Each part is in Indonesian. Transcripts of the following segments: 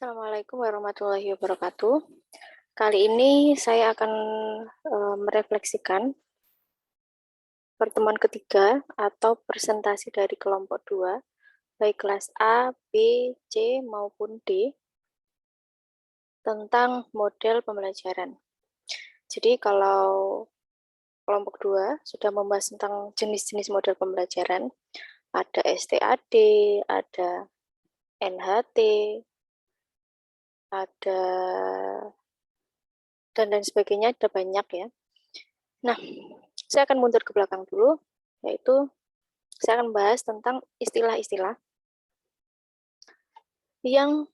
Assalamualaikum warahmatullahi wabarakatuh. Kali ini saya akan merefleksikan pertemuan ketiga atau presentasi dari kelompok 2, baik kelas A, B, C, maupun D, tentang model pembelajaran. Jadi kalau kelompok 2 sudah membahas tentang jenis-jenis model pembelajaran, ada STAD, ada NHT, ada dan lain sebagainya, ada banyak ya. Nah, saya akan mundur ke belakang dulu, yaitu saya akan bahas tentang istilah-istilah yang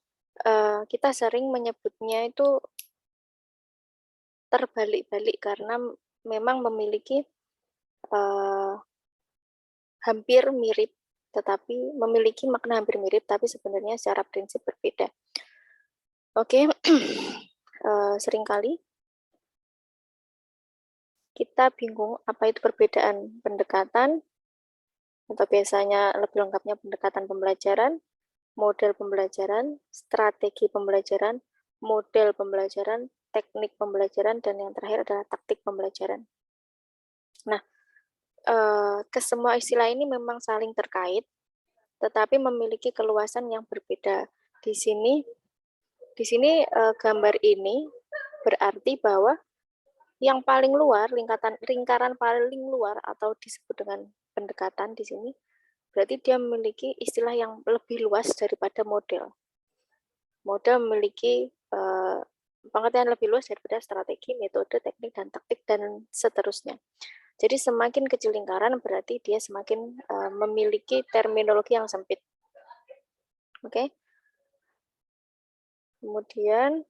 kita sering menyebutnya itu terbalik-balik karena memang memiliki hampir mirip, tetapi memiliki makna hampir mirip, tapi sebenarnya secara prinsip berbeda. Oke, seringkali kita bingung apa itu perbedaan pendekatan, atau biasanya lebih lengkapnya pendekatan pembelajaran, model pembelajaran, strategi pembelajaran, model pembelajaran, teknik pembelajaran, dan yang terakhir adalah taktik pembelajaran. Nah, kesemua istilah ini memang saling terkait, tetapi memiliki keluasan yang berbeda. Di sini gambar ini berarti bahwa yang paling luar, lingkaran paling luar atau disebut dengan pendekatan di sini, berarti dia memiliki istilah yang lebih luas daripada model. Model memiliki pengertian lebih luas daripada strategi, metode, teknik, dan taktik, dan seterusnya. Jadi semakin kecil lingkaran berarti dia semakin memiliki terminologi yang sempit. Oke. Kemudian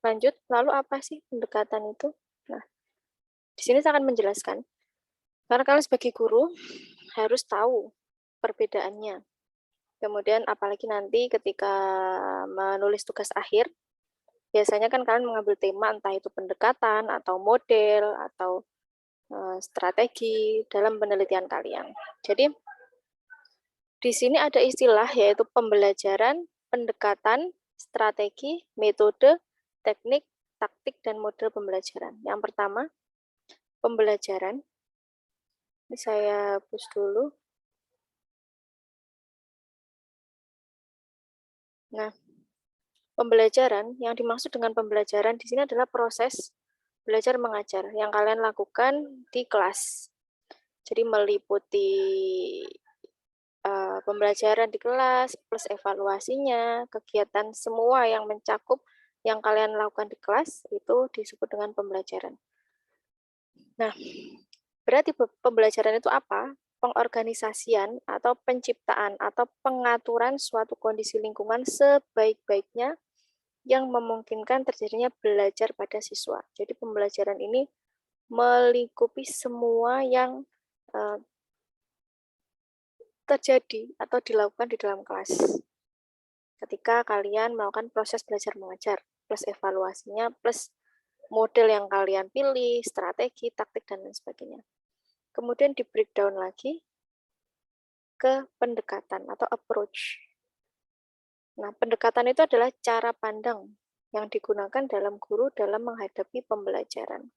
lanjut, lalu apa sih pendekatan itu? Nah, di sini saya akan menjelaskan. Karena kalian sebagai guru harus tahu perbedaannya. Kemudian apalagi nanti ketika menulis tugas akhir, biasanya kan kalian mengambil tema entah itu pendekatan atau model atau strategi dalam penelitian kalian. Jadi di sini ada istilah yaitu pembelajaran, pendekatan, strategi, metode, teknik, taktik, dan model pembelajaran. Yang pertama, pembelajaran. Ini saya hapus dulu. Nah, pembelajaran, yang dimaksud dengan pembelajaran di sini adalah proses belajar mengajar yang kalian lakukan di kelas. Jadi meliputi pembelajaran di kelas, plus evaluasinya, kegiatan semua yang mencakup yang kalian lakukan di kelas, itu disebut dengan pembelajaran. Nah, berarti pembelajaran itu apa? Pengorganisasian atau penciptaan atau pengaturan suatu kondisi lingkungan sebaik-baiknya yang memungkinkan terjadinya belajar pada siswa. Jadi pembelajaran ini melingkupi semua yang terjadi atau dilakukan di dalam kelas. Ketika kalian melakukan proses belajar mengajar, plus evaluasinya, plus model yang kalian pilih, strategi, taktik, dan lain sebagainya. Kemudian di breakdown lagi ke pendekatan atau approach. Nah, pendekatan itu adalah cara pandang yang digunakan dalam guru dalam menghadapi pembelajaran.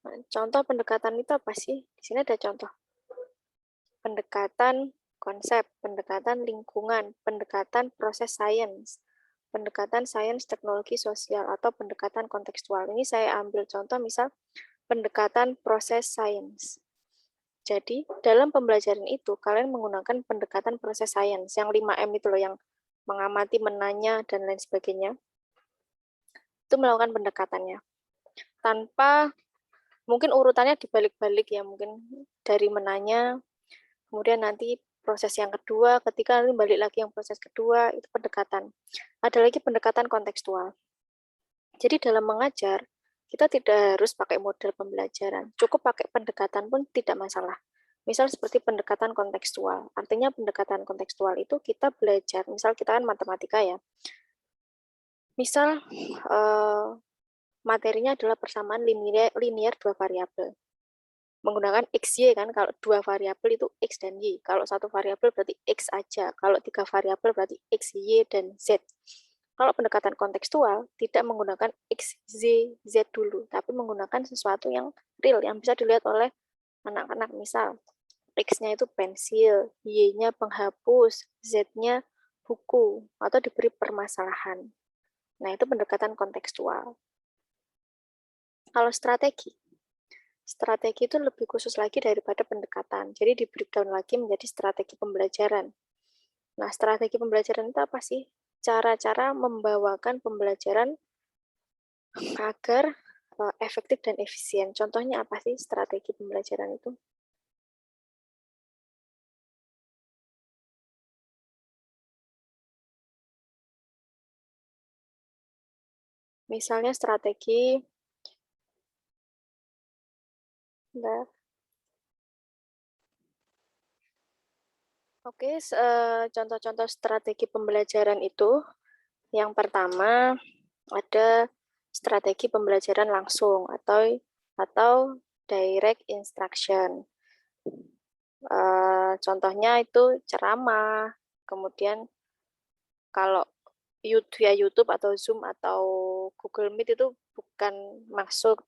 Nah, contoh pendekatan itu apa sih? Di sini ada contoh. Pendekatan konsep, pendekatan lingkungan, pendekatan proses sains, pendekatan sains teknologi sosial, atau pendekatan kontekstual. Ini saya ambil contoh misal pendekatan proses sains. Jadi, dalam pembelajaran itu, kalian menggunakan pendekatan proses sains, yang 5M itu loh, yang mengamati, menanya, dan lain sebagainya. Itu melakukan pendekatannya. Tanpa, mungkin urutannya dibalik-balik ya, mungkin dari menanya, kemudian nanti proses yang kedua, ketika nanti balik lagi yang proses kedua, itu pendekatan. Ada lagi pendekatan kontekstual. Jadi dalam mengajar, kita tidak harus pakai model pembelajaran. Cukup pakai pendekatan pun tidak masalah. Misal seperti pendekatan kontekstual. Artinya pendekatan kontekstual itu kita belajar, misal kita kan matematika ya. Misal materinya adalah persamaan linear dua variabel. Menggunakan x, y kan, kalau dua variabel itu x dan y. Kalau satu variabel berarti x aja. Kalau tiga variabel berarti x, y, dan z. Kalau pendekatan kontekstual, tidak menggunakan x, z, z dulu, tapi menggunakan sesuatu yang real, yang bisa dilihat oleh anak-anak. Misal, x-nya itu pensil, y-nya penghapus, z-nya buku, atau diberi permasalahan. Nah, itu pendekatan kontekstual. Kalau strategi itu lebih khusus lagi daripada pendekatan. Jadi di breakdown lagi menjadi strategi pembelajaran. Nah, strategi pembelajaran itu apa sih? Cara-cara membawakan pembelajaran agar efektif dan efisien. Contohnya apa sih strategi pembelajaran itu? Misalnya strategi, Oke, contoh-contoh strategi pembelajaran itu, yang pertama ada strategi pembelajaran langsung atau direct instruction. Contohnya itu ceramah, kemudian kalau via YouTube atau Zoom atau Google Meet itu bukan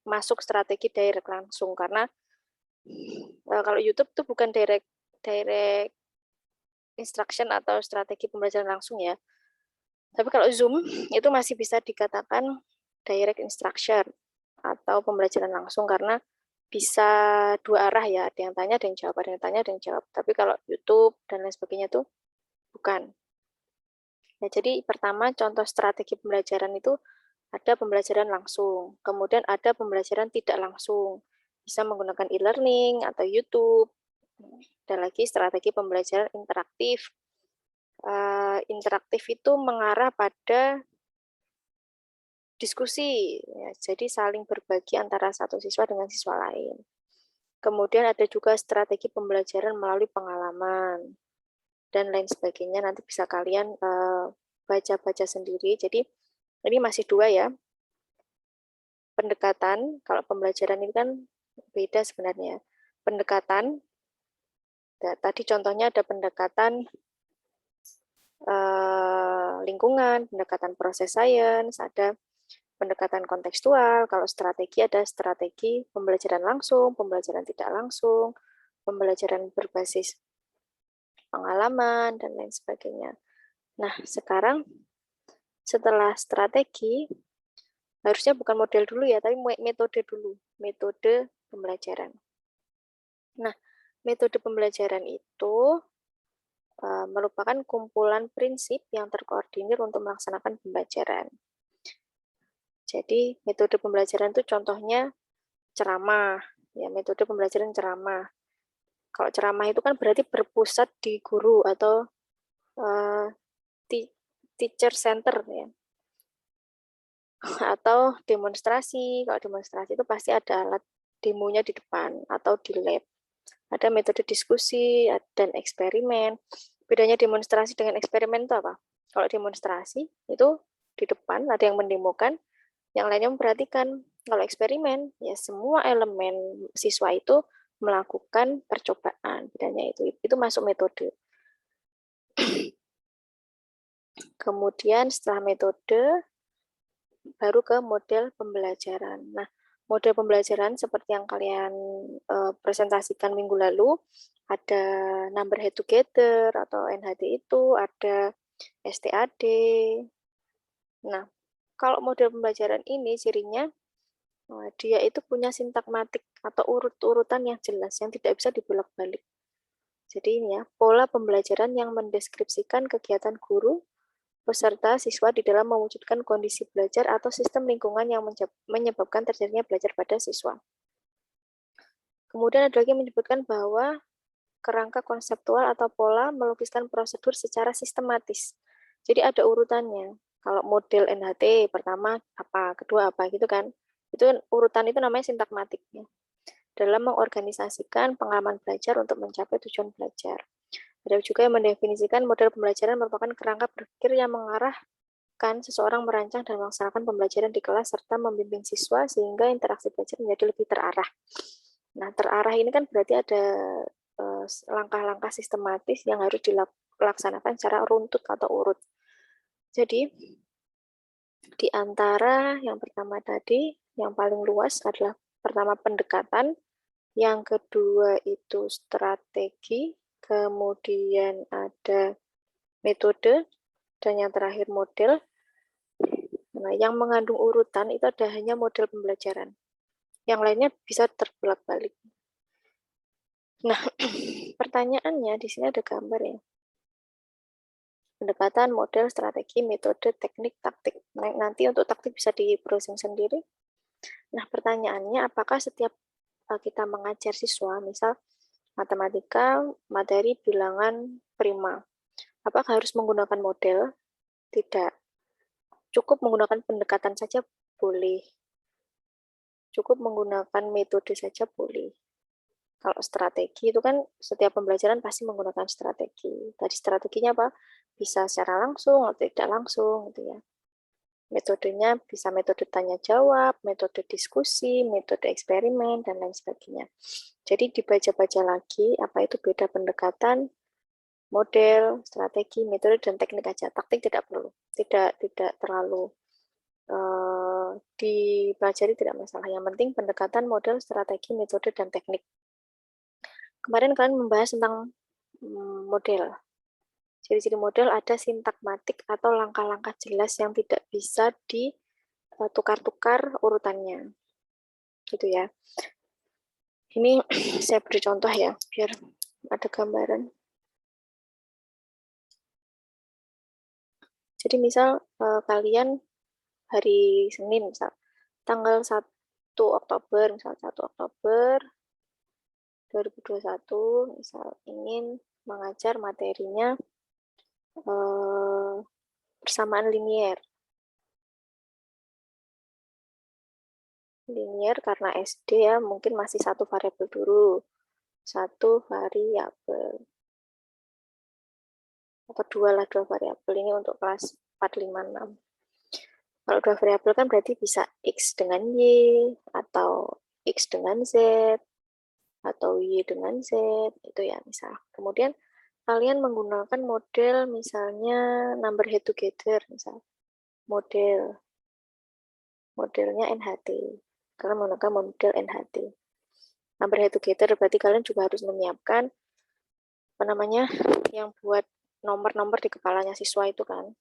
masuk strategi direct langsung, karena kalau YouTube itu bukan direct instruction atau strategi pembelajaran langsung ya. Tapi kalau Zoom itu masih bisa dikatakan direct instruction atau pembelajaran langsung, karena bisa dua arah ya, ada yang tanya, ada yang jawab, ada yang tanya, ada yang jawab. Tapi kalau YouTube dan lain sebagainya itu bukan. Ya, jadi pertama contoh strategi pembelajaran itu ada pembelajaran langsung, kemudian ada pembelajaran tidak langsung, bisa menggunakan e-learning atau YouTube. Ada lagi strategi pembelajaran interaktif. Interaktif itu mengarah pada diskusi, ya, jadi saling berbagi antara satu siswa dengan siswa lain. Kemudian ada juga strategi pembelajaran melalui pengalaman dan lain sebagainya. Nanti bisa kalian baca-baca sendiri. Jadi ini masih dua ya. Pendekatan, kalau pembelajaran ini kan beda sebenarnya. Pendekatan, tadi contohnya ada pendekatan lingkungan, pendekatan proses sains, ada pendekatan kontekstual. Kalau strategi ada strategi pembelajaran langsung, pembelajaran tidak langsung, pembelajaran berbasis pengalaman, dan lain sebagainya. Nah, sekarang setelah strategi, harusnya bukan model dulu ya, tapi metode dulu, metode pembelajaran. Nah, metode pembelajaran itu merupakan kumpulan prinsip yang terkoordinir untuk melaksanakan pembelajaran. Jadi, metode pembelajaran itu contohnya ceramah, ya, metode pembelajaran ceramah. Kalau ceramah itu kan berarti berpusat di guru atau teacher center ya. Atau demonstrasi, kalau demonstrasi itu pasti ada alat demonya di depan atau di lab. Ada metode diskusi dan eksperimen. Bedanya demonstrasi dengan eksperimen itu apa? Kalau demonstrasi itu di depan ada yang mendemokan, yang lainnya memperhatikan. Kalau eksperimen, ya semua elemen siswa itu melakukan percobaan. Bedanya itu masuk metode. Kemudian setelah metode, baru ke model pembelajaran. Nah, model pembelajaran seperti yang kalian presentasikan minggu lalu, ada number head together atau NHT itu, ada STAD. Nah, kalau model pembelajaran ini cirinya dia itu punya sintakmatik atau urut-urutan yang jelas, yang tidak bisa dibolak-balik. Jadi ini ya, pola pembelajaran yang mendeskripsikan kegiatan guru, peserta, siswa di dalam mewujudkan kondisi belajar atau sistem lingkungan yang menyebabkan terjadinya belajar pada siswa. Kemudian ada lagi menyebutkan bahwa kerangka konseptual atau pola melukiskan prosedur secara sistematis. Jadi ada urutannya. Kalau model NHT, pertama apa, kedua apa, gitu kan. Itu urutan itu namanya sintakmatik. Ya. Dalam mengorganisasikan pengalaman belajar untuk mencapai tujuan belajar. Ada juga yang mendefinisikan model pembelajaran merupakan kerangka berpikir yang mengarah Bahkan, seseorang merancang dan melaksanakan pembelajaran di kelas serta membimbing siswa sehingga interaksi belajar menjadi lebih terarah. Nah, terarah ini kan berarti ada langkah-langkah sistematis yang harus dilaksanakan secara runtut atau urut. Jadi, di antara yang pertama tadi, yang paling luas adalah pertama pendekatan, yang kedua itu strategi, kemudian ada metode, dan yang terakhir model. Nah, yang mengandung urutan itu ada hanya model pembelajaran. Yang lainnya bisa terbalik-balik. Nah, pertanyaannya di sini ada gambar ya. Pendekatan, model, strategi, metode, teknik, taktik. Nah, nanti untuk taktik bisa di browsing sendiri. Nah, pertanyaannya apakah setiap kita mengajar siswa, misal matematika, materi bilangan prima, apakah harus menggunakan model? Tidak. Cukup menggunakan pendekatan saja boleh. Cukup menggunakan metode saja boleh. Kalau strategi itu kan setiap pembelajaran pasti menggunakan strategi. Tadi strateginya apa? Bisa secara langsung atau tidak langsung gitu ya. Metodenya bisa metode tanya jawab, metode diskusi, metode eksperimen, dan lain sebagainya. Jadi dibaca-baca lagi apa itu beda pendekatan, model, strategi, metode, dan teknik aja. Taktik tidak perlu. Tidak terlalu dipelajari, tidak masalah. Yang penting pendekatan, model, strategi, metode, dan teknik. Kemarin kalian membahas tentang model. Ciri-ciri model ada sintagmatik atau langkah-langkah jelas yang tidak bisa ditukar-tukar urutannya. Gitu ya. Ini saya beri contoh ya, biar ada gambaran. Jadi misal kalian hari Senin, misal tanggal 1 Oktober, misal 1 Oktober 2021, misal ingin mengajar materinya persamaan linier. Linier karena SD ya, mungkin masih satu variabel dulu. Satu variabel. Atau dua variabel ini untuk kelas 4, 5, 6. Kalau dua variabel kan berarti bisa X dengan Y, atau X dengan Z, atau Y dengan Z, itu ya misal. Kemudian kalian menggunakan model misalnya number head together, misal. Modelnya NHT. Kalian menggunakan model NHT. Number head together berarti kalian juga harus menyiapkan apa namanya yang buat nomor-nomor di kepalanya siswa itu kan.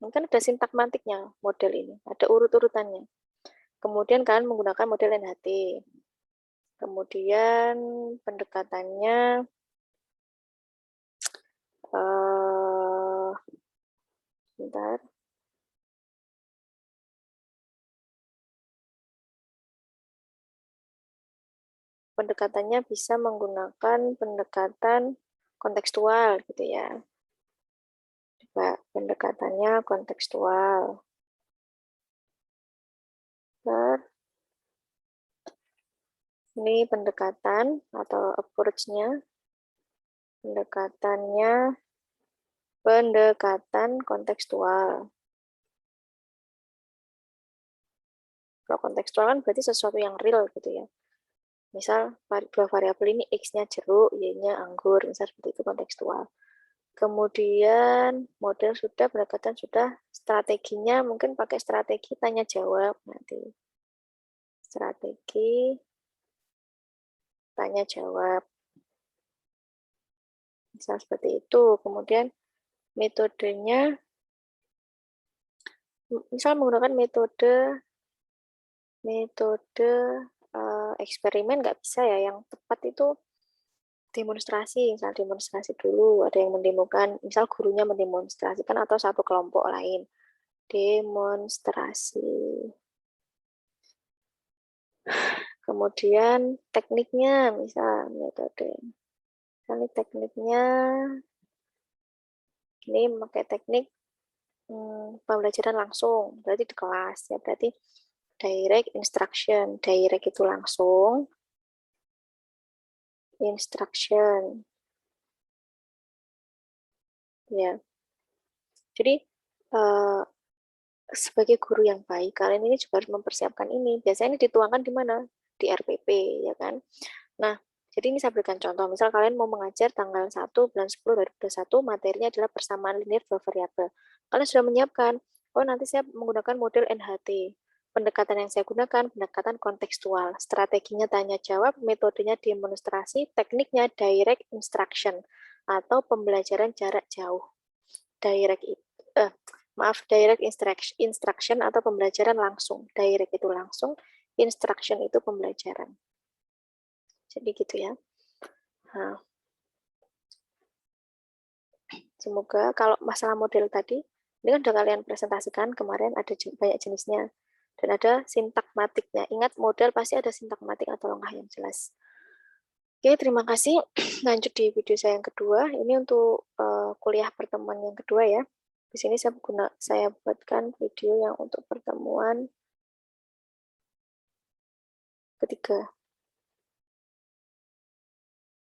Mungkin ada sintagmatiknya model ini, ada urut-urutannya. Kemudian kalian menggunakan model NHT. Kemudian pendekatannya bentar. Pendekatannya bisa menggunakan pendekatan kontekstual gitu ya. Coba pendekatannya kontekstual. Ini pendekatan atau approach-nya. Pendekatan kontekstual. Kalau kontekstual kan berarti sesuatu yang real gitu ya. Misal dua variabel ini X-nya jeruk, Y-nya anggur, misal seperti itu kontekstual. Kemudian model sudah, pendekatan sudah, strateginya mungkin pakai strategi tanya jawab nanti. Strategi tanya jawab. Misal seperti itu. Kemudian metodenya misal menggunakan metode eksperimen nggak bisa ya, yang tepat itu demonstrasi, misal demonstrasi dulu, ada yang mendemokan, misal gurunya mendemonstrasikan atau satu kelompok lain. Demonstrasi. Kemudian tekniknya, misal metode. Ini tekniknya, ini pakai teknik pembelajaran langsung, berarti di kelas ya, berarti direct instruction. Direct itu langsung, instruction ya. Jadi sebagai guru yang baik, kalian ini juga harus mempersiapkan ini. Biasanya ini dituangkan di mana? Di RPP, ya kan? Nah, jadi ini saya berikan contoh. Misal kalian mau mengajar tanggal 1 bulan 10 2021, materinya adalah persamaan linear dua variabel. Kalian sudah menyiapkan, oh nanti saya menggunakan model NHT. Pendekatan yang saya gunakan, pendekatan kontekstual. Strateginya tanya jawab, metodenya demonstrasi, tekniknya direct instruction atau pembelajaran jarak jauh. Direct direct instruction atau pembelajaran langsung. Direct itu langsung, instruction itu pembelajaran. Jadi gitu ya. Nah, semoga kalau masalah model tadi, ini kan sudah kalian presentasikan kemarin, ada banyak jenisnya. Dan ada sintakmatiknya. Ingat, model pasti ada sintakmatik atau langkah yang jelas. Oke, terima kasih. Lanjut di video saya yang kedua. Ini untuk kuliah pertemuan yang kedua ya. Di sini saya buatkan video yang untuk pertemuan ketiga.